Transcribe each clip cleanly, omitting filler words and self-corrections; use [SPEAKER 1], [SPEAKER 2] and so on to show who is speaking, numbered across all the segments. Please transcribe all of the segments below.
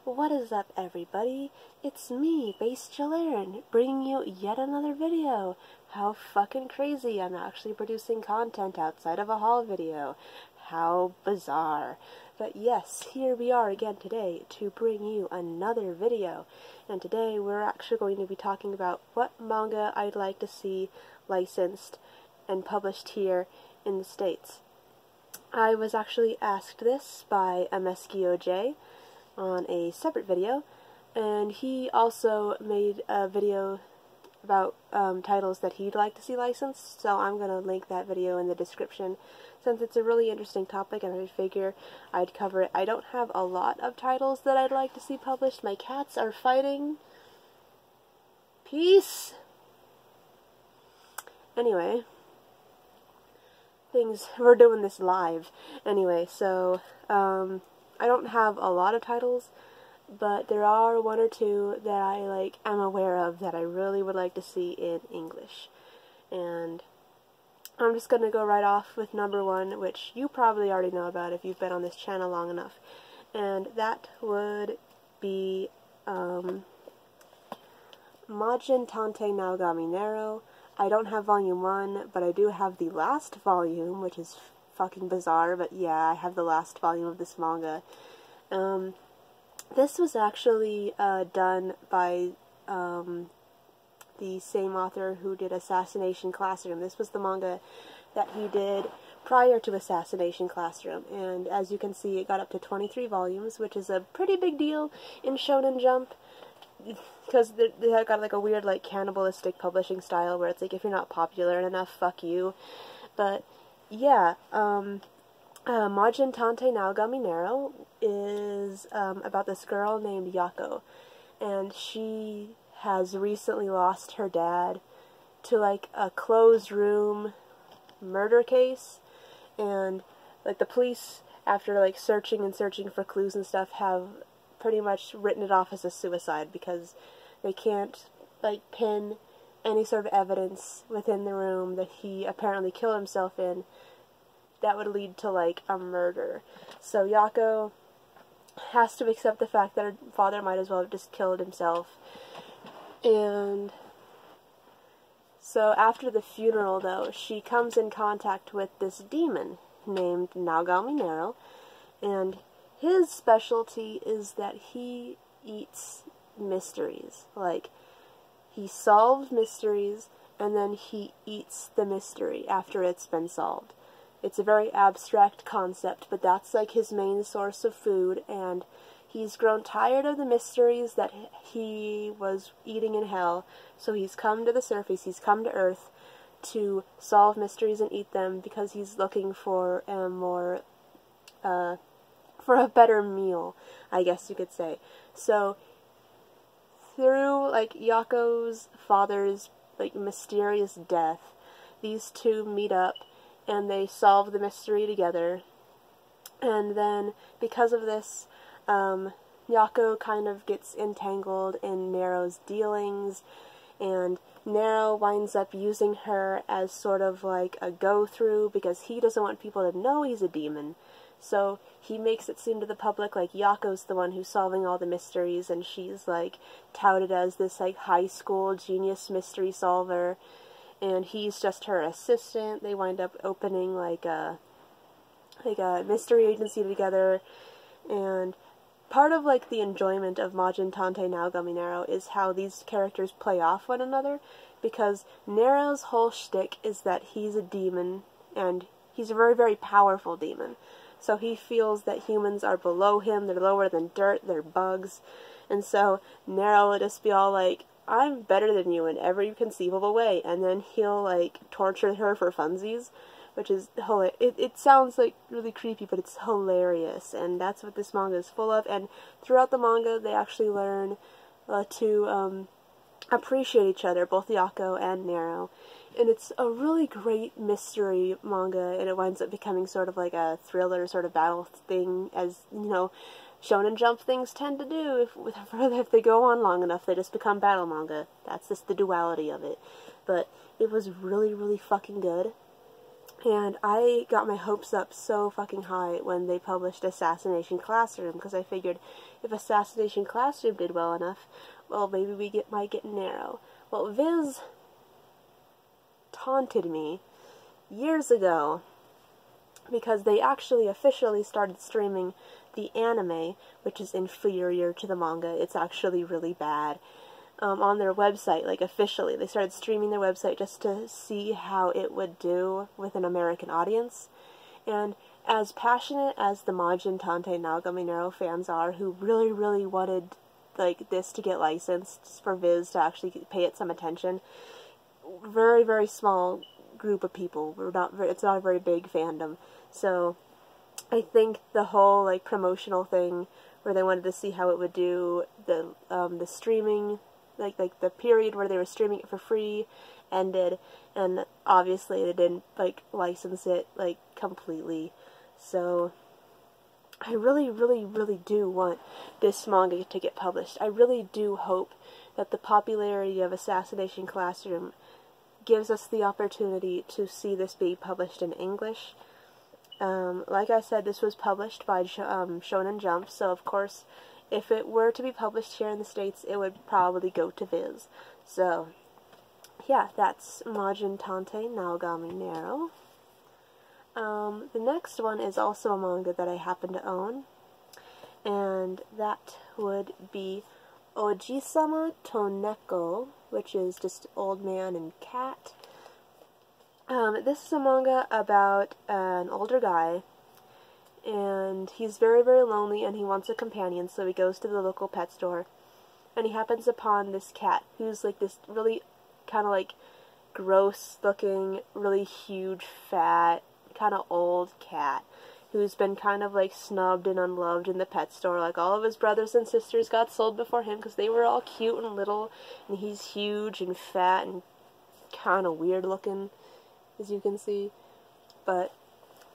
[SPEAKER 1] What is up, everybody? It's me, Base Jalarin, bringing you yet another video. How fucking crazy, I'm actually producing content outside of a haul video. How bizarre. But yes, here we are again today to bring you another video. And today we're actually going to be talking about what manga I'd like to see licensed and published here in the States. I was actually asked this by MSKOJ on a separate video, and he also made a video about titles that he'd like to see licensed, so I'm going to link that video in the description since it's a really interesting topic and I figure I'd cover it. I don't have a lot of titles that I'd like to see published. My cats are fighting. Peace! Anyway, we're doing this live. Anyway, so, I don't have a lot of titles, but there are one or two that I am aware of that I really would like to see in English. And I'm just gonna go right off with number one, which you probably already know about if you've been on this channel long enough. And that would be Majin Tante Naogami Nero. I don't have volume 1, but I do have the last volume, which is fucking bizarre, but yeah, I have the last volume of this manga. This was actually done by the same author who did Assassination Classroom. This was the manga that he did prior to Assassination Classroom, and as you can see, it got up to 23 volumes, which is a pretty big deal in Shonen Jump, because they got like a weird cannibalistic publishing style where it's like, if you're not popular enough, fuck you. But yeah, Majin Tante Naogami Nero is about this girl named Yako, and she has recently lost her dad to a closed room murder case, and the police, after searching and searching for clues and stuff, have pretty much written it off as a suicide because they can't pin any sort of evidence within the room that he apparently killed himself in that would lead to a murder. So Yako has to accept the fact that her father might as well have just killed himself. And so after the funeral, though, she comes in contact with this demon named Naogami Nero, and his specialty is that he eats mysteries. He solves mysteries, and then he eats the mystery after it's been solved. It's a very abstract concept, but that's his main source of food, and he's grown tired of the mysteries that he was eating in hell, so he's come to the surface, he's come to Earth to solve mysteries and eat them because he's looking for a more, for a better meal, I guess you could say. So, through, Yako's father's, mysterious death, these two meet up, and they solve the mystery together. And then, because of this, Yako kind of gets entangled in Nero's dealings, and Nero winds up using her as sort of a go-through because he doesn't want people to know he's a demon. So he makes it seem to the public like Yako's the one who's solving all the mysteries, and she's touted as this high school genius mystery solver, and he's just her assistant. They wind up opening a mystery agency together, and part of the enjoyment of Majin Tante Naogami Nero is how these characters play off one another, because Nero's whole shtick is that he's a demon, and he's a very, very powerful demon. So he feels that humans are below him, they're lower than dirt, they're bugs, and so Nero will just be all I'm better than you in every conceivable way, and then he'll torture her for funsies, which is hilarious. It sounds really creepy, but it's hilarious, and that's what this manga is full of. And throughout the manga, they actually learn to appreciate each other, both Yako and Nero. And it's a really great mystery manga, and it winds up becoming sort of a thriller sort of battle thing, as, Shonen Jump things tend to do. If they go on long enough, they just become battle manga. That's just the duality of it. But it was really, really fucking good. And I got my hopes up so fucking high when they published Assassination Classroom, because I figured if Assassination Classroom did well enough, well, maybe might get an arrow. Well, Viz taunted me years ago because they actually officially started streaming the anime, which is inferior to the manga. It's actually really bad. On their website, like officially. They started streaming their website just to see how it would do with an American audience. And as passionate as the Majin Tante Naoga Minero fans are, who really, really wanted like this to get licensed for Viz to actually pay it some attention, very, very small group of people. It's not a very big fandom. So I think the whole like promotional thing where they wanted to see how it would do, the streaming, like the period where they were streaming it for free ended, and obviously they didn't like license it like completely. So I really, really, really do want this manga to get published. I really do hope that the popularity of Assassination Classroom gives us the opportunity to see this be published in English. Like I said, this was published by Shonen Jump, so of course, if it were to be published here in the States, it would probably go to Viz. So, yeah, that's Majin Tante Naogami Nero. The next one is also a manga that I happen to own, and that would be Ojisama to Neko, which is just old man and cat. This is a manga about an older guy, and he's very, very lonely, and he wants a companion, so he goes to the local pet store, and he happens upon this cat, who's like this really kind of like gross-looking, really huge, fat, kind of old cat, who's been kind of like snubbed and unloved in the pet store. Like all of his brothers and sisters got sold before him because they were all cute and little, and he's huge and fat and kind of weird-looking, as you can see. But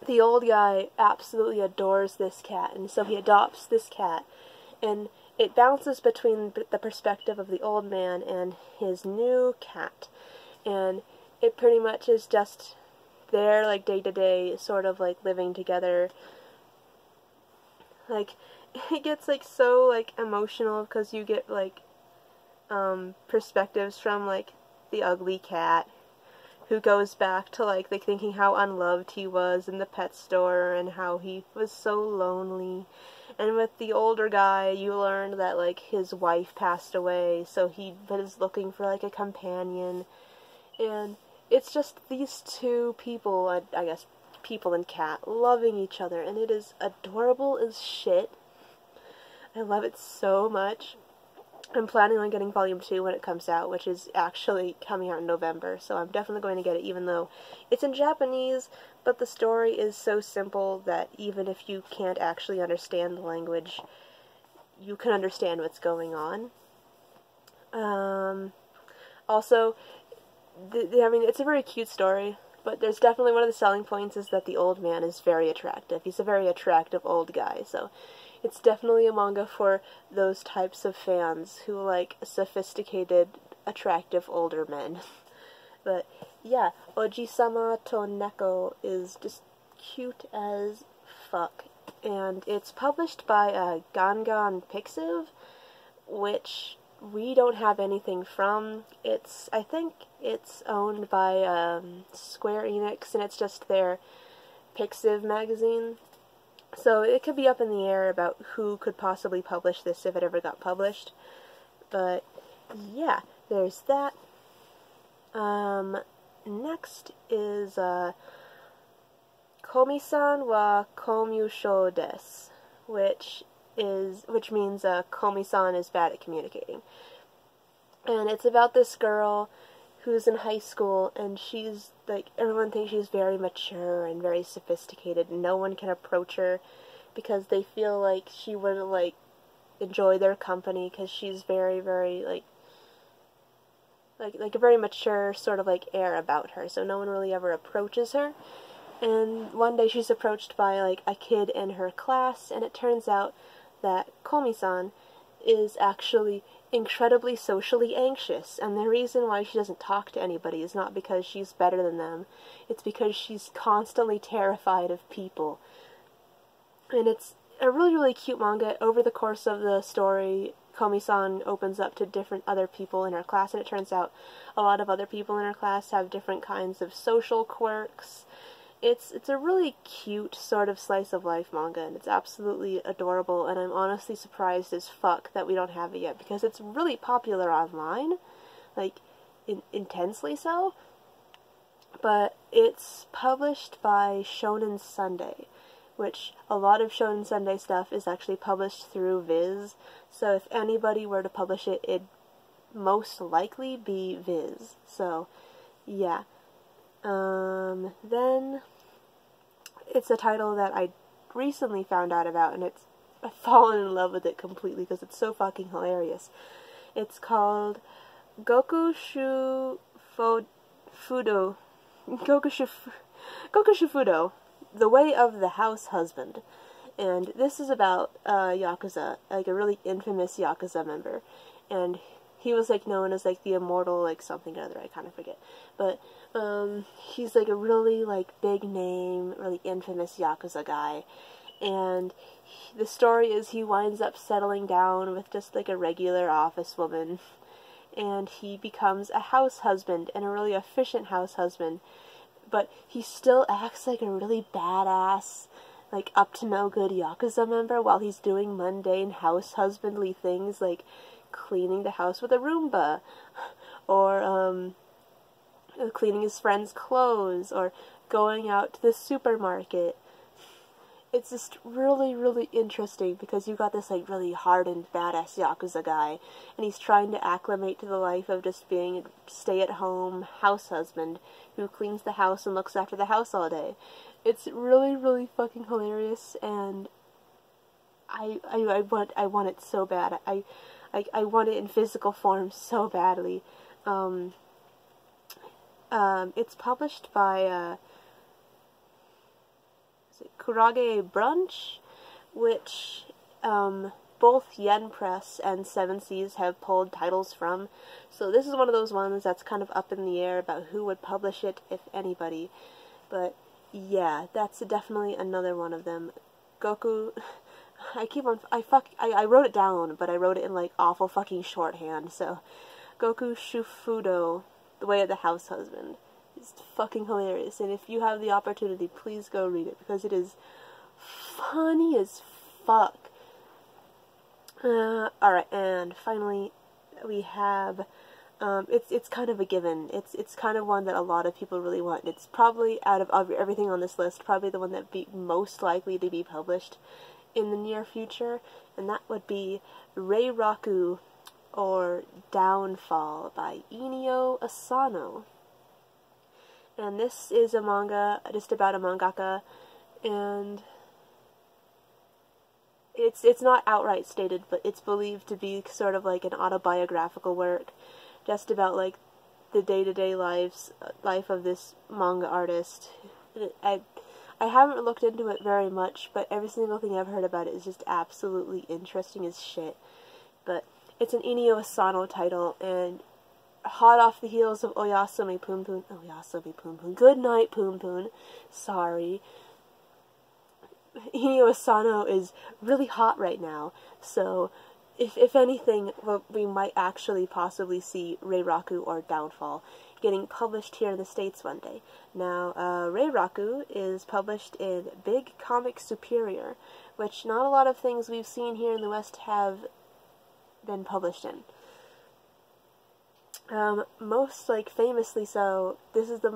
[SPEAKER 1] the old guy absolutely adores this cat, and so he adopts this cat, and it bounces between the perspective of the old man and his new cat, and it pretty much is just their like day-to-day sort of like living together. Like it gets like so like emotional because you get like perspectives from like the ugly cat, who goes back to like thinking how unloved he was in the pet store and how he was so lonely. And with the older guy, you learn that like his wife passed away, so he was looking for like a companion. And it's just these two people, I guess people and cat, loving each other, and it is adorable as shit. I love it so much. I'm planning on getting Volume 2 when it comes out, which is actually coming out in November, so I'm definitely going to get it, even though it's in Japanese, but the story is so simple that even if you can't actually understand the language, you can understand what's going on. Also, I mean, it's a very cute story, but there's definitely one of the selling points is that the old man is very attractive. He's a very attractive old guy, so it's definitely a manga for those types of fans who like sophisticated, attractive older men. But yeah, Ojisama to Neko is just cute as fuck. And it's published by Gangan Pixiv, which we don't have anything from. I think it's owned by Square Enix, and it's just their Pixiv magazine. So it could be up in the air about who could possibly publish this if it ever got published. But yeah, there's that. Next is Komi-san wa komyusho desu, which means Komi-san is bad at communicating. And it's about this girl who's in high school, and she's like, everyone thinks she's very mature and very sophisticated, and no one can approach her because they feel like she wouldn't like enjoy their company because she's very, very like a very mature sort of like air about her, so no one really ever approaches her. And one day she's approached by like a kid in her class, and it turns out that Komi-san is actually incredibly socially anxious, and the reason why she doesn't talk to anybody is not because she's better than them, it's because she's constantly terrified of people. And it's a really, really cute manga. Over the course of the story, Komi-san opens up to different other people in her class, and it turns out a lot of other people in her class have different kinds of social quirks. It's a really cute sort of slice of life manga, and it's absolutely adorable, and I'm honestly surprised as fuck that we don't have it yet, because it's really popular online, like, intensely so, but it's published by Shonen Sunday, which a lot of Shonen Sunday stuff is actually published through Viz, so if anybody were to publish it, it'd most likely be Viz, so, yeah. Then it's a title that I recently found out about, and I've fallen in love with it completely because it's so fucking hilarious. It's called Goku Fudo, The Way of the House Husband. And this is about Yakuza, like a really infamous Yakuza member. And he was, like, known as, like, the immortal, like, something or other, I kind of forget. But, he's, like, a really, like, big name, really infamous Yakuza guy. And the story is he winds up settling down with just, like, a regular office woman. And he becomes a house husband, and a really efficient house husband. But he still acts like a really badass, like, up-to-no-good Yakuza member while he's doing mundane house husbandly things, like cleaning the house with a Roomba, or cleaning his friend's clothes, or going out to the supermarket. It's just really, really interesting because you've got this, like, really hardened, badass Yakuza guy, and he's trying to acclimate to the life of just being a stay-at-home house husband who cleans the house and looks after the house all day. It's really, really fucking hilarious, and I want it so bad. I want it in physical form so badly. It's published by, Kurage Brunch, which, both Yen Press and Seven Seas have pulled titles from. So this is one of those ones that's kind of up in the air about who would publish it, if anybody. But, yeah, that's definitely another one of them. Goku... I wrote it down, but I wrote it in, like, awful fucking shorthand, so Goku Shufudo, The Way of the House Husband. It's fucking hilarious, and if you have the opportunity, please go read it, because it is funny as fuck. Alright, and finally, we have, it's kind of a given. It's kind of one that a lot of people really want. It's probably, out of everything on this list, probably the one that be most likely to be published in the near future, and that would be Reiraku, or Downfall, by Inio Asano. And this is a manga just about a mangaka, and it's not outright stated, but it's believed to be sort of like an autobiographical work, just about, like, the day-to-day life of this manga artist. I haven't looked into it very much, but every single thing I've heard about it is just absolutely interesting as shit. But it's an Inio Asano title, and hot off the heels of Oyasumi Poon Poon, Good Night Poon Poon, sorry. Inio Asano is really hot right now, so if anything, we might actually possibly see Reiraku or Downfall getting published here in the States one day. Now, Reiraku is published in Big Comic Superior, which not a lot of things we've seen here in the West have been published in. Most, like, famously so, this is the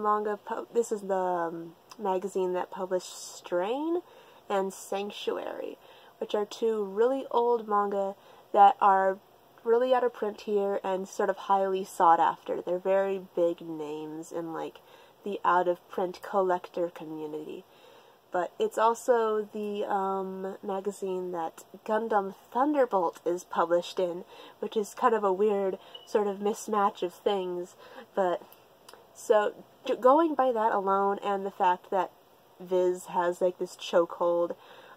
[SPEAKER 1] magazine that published Strain and Sanctuary, which are two really old manga that are really out of print here and sort of highly sought after. They're very big names in, like, the out-of-print collector community. But it's also the magazine that Gundam Thunderbolt is published in, which is kind of a weird sort of mismatch of things. But, so, going by that alone, and the fact that Viz has, like, this chokehold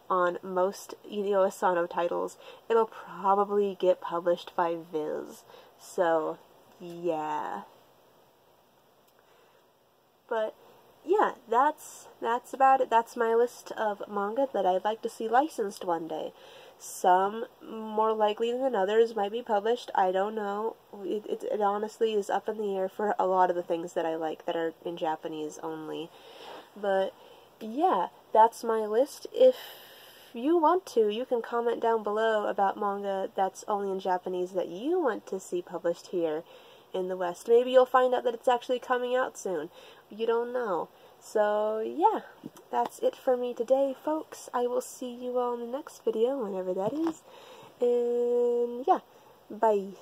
[SPEAKER 1] on most Asano titles, it'll probably get published by Viz. So, yeah. But yeah, that's about it. That's my list of manga that I'd like to see licensed one day. Some, more likely than others, might be published. I don't know. It honestly is up in the air for a lot of the things that I like that are in Japanese only. But yeah, that's my list. If you want to, you can comment down below about manga that's only in Japanese that you want to see published here in the West. Maybe you'll find out that it's actually coming out soon. You don't know. So, yeah, that's it for me today, folks. I will see you all in the next video, whenever that is. And, yeah, bye.